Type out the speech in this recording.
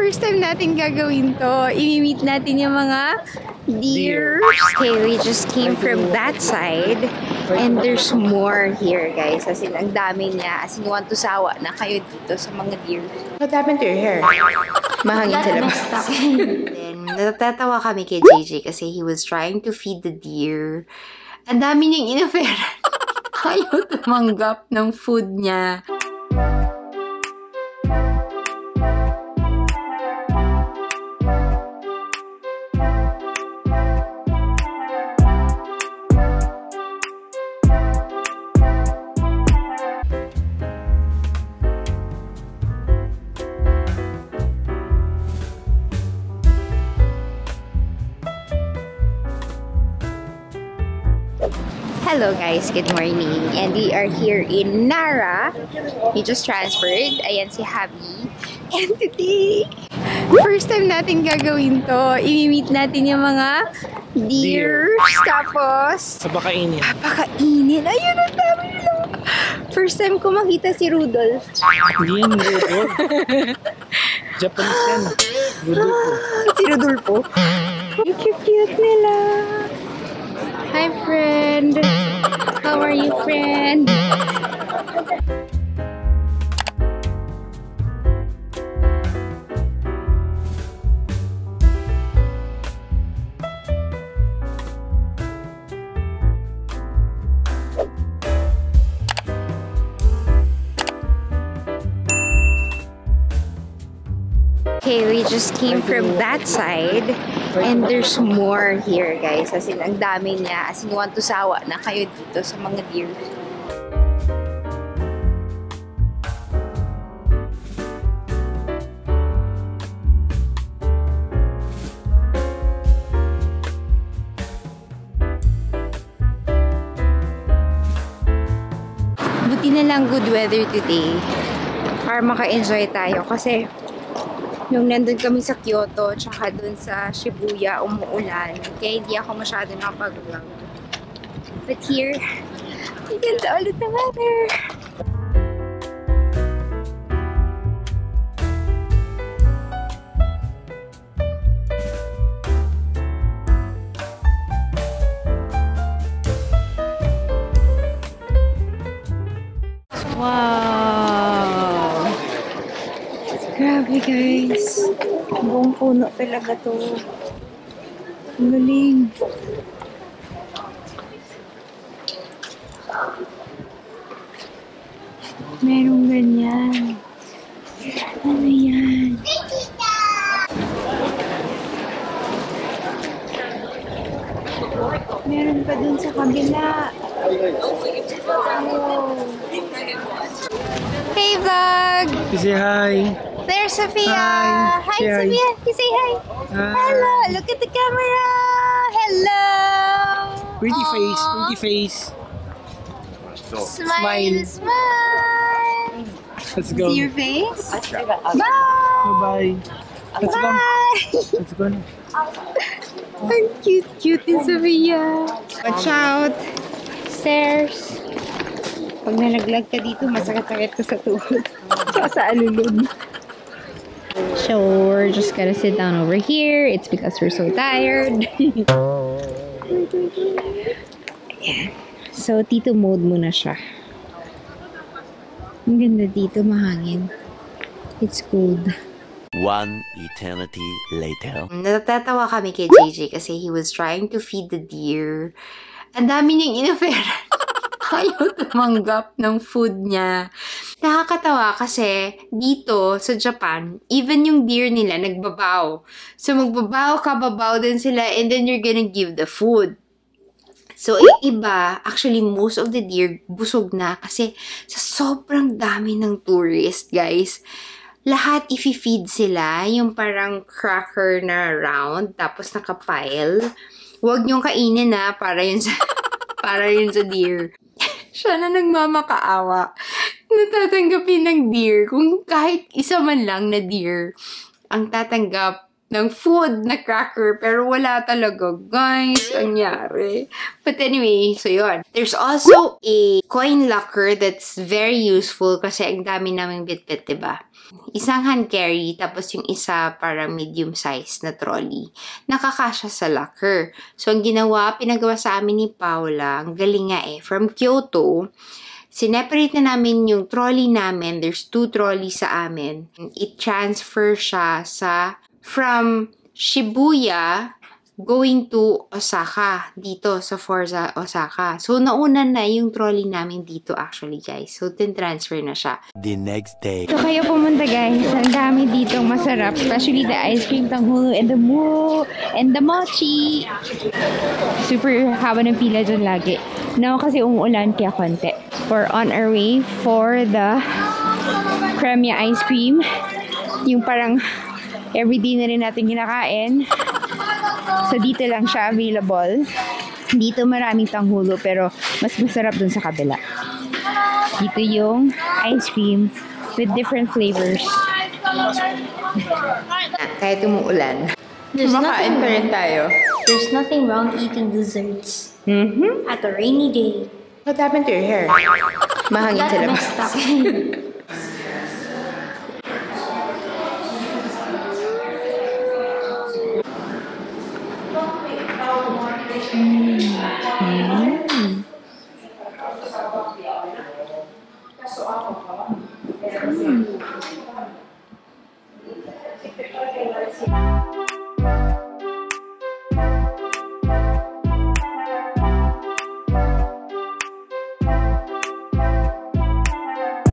First time natin gagawin to. I-meet natin yung mga deer. Okay, we just came from that side. And there's more here, guys. As in, ang dami niya. As in, want to sawa na kayo dito sa mga deer. What happened to your hair? Mahangin sa labas. Then, natatawa kami kay JJ kasi he was trying to feed the deer. Ang dami niyang in-offer. Ayaw tumanggap ng food niya. Hello guys, good morning. And we are here in Nara. We just transferred. Ayan si Javi. And today, first time natin gagawin to. I-meet natin yung mga deer. Tapos, Papakainin. Papakainin. Ayun, ang dami nila. First time ko makita si Rudolph. Hindi yan, Rudolph. Japanese yan. Rudolph. Si Rudolfo. Yung cute nila. Hi, friend. How are you, friend? Okay, we just came from that side. And there's more here, guys. As in, ang dami niya. As in, want to sawa na kayo dito sa mga deer. Buti na lang good weather today. Para maka-enjoy tayo. Kasi nung nandun kami sa Kyoto, tsaka dun sa Shibuya, umuulan. Kaya hindi ako masyado nakapag-vlog. But here, ang ganda ulit ng weather. Wow! Grabe guys. Buong puno talaga to. Ang galing. Merong ganyan. Ano yan? Meron pa dun sa kabila. Oh. Hey vlog! Say hi. There's Sophia! Hi! Hi, Say hi. Sophia! You say hi! Hi. Hello! Look at the camera! Hello! Pretty Aww. face, pretty face. Smile! Smile! Let's go. See your face? Bye! Bye-bye. Let's go. Bye! Let's go. Ang cute ni Sophia. Watch out! Stairs! Pag nalaglag ka dito, masakit-sakit ka sa tuhod. Tsaka sa alulod. So, we're just gonna sit down over here. It's because we're so tired. Ayan. So, tito mode muna siya. Ang ganda dito, mahangin. It's cold. One eternity later. Natatawa kami kay JJ kasi he was trying to feed the deer. Ang dami niyang in-offer. Ayaw tumanggap ng food niya. Nakakatawa kasi dito sa Japan, even yung deer nila nagbabaw. So magbabaw ka, babaw din sila, and then you're gonna give the food. So iba, actually most of the deer busog na kasi sa sobrang dami ng tourist, guys. Lahat i-feed sila, yung parang cracker na round, tapos nakapile. Huwag niyong kainin na para yun sa, para yun sa deer. Siya na nagmamakaawa. Natatanggapin ng deer. Kung kahit isa man lang na deer ang tatanggap ng food na cracker, pero wala talaga, guys. Anyari. But anyway, so yun. There's also a coin locker that's very useful kasi ang dami naming bit-bit, diba? Isang hand carry, tapos yung isa parang medium size na trolley. Nakakasya sa locker. So, ang pinagawa sa amin ni Paula, ang galing nga from Kyoto, sineparate na namin yung trolley namin. There's 2 trolleys sa amin. I-transfer siya from Shibuya going to Osaka, dito sa Forza Osaka. So, nauna na yung trolley namin dito actually, guys. So, transfer na siya. The next day. So, kayo pumunta, guys. Ang dami ditong masarap. Especially the ice cream, tanghulo, and the moo, and the mochi. Super haba ng pila dyan lagi. Now, kasi umuulan kaya konti. We're on our way for the Cremia ice cream. Yung parang everyday na rin natin kinakain. So, dito lang siya available. Dito maraming tanghulo, pero mas masarap dun sa kabila. Dito yung ice cream with different flavors. Kahit umuulan. Kumakain pa rin tayo. There's nothing wrong eating desserts at a rainy day. What happened to your hair? Mahangin sa That labas. messed up.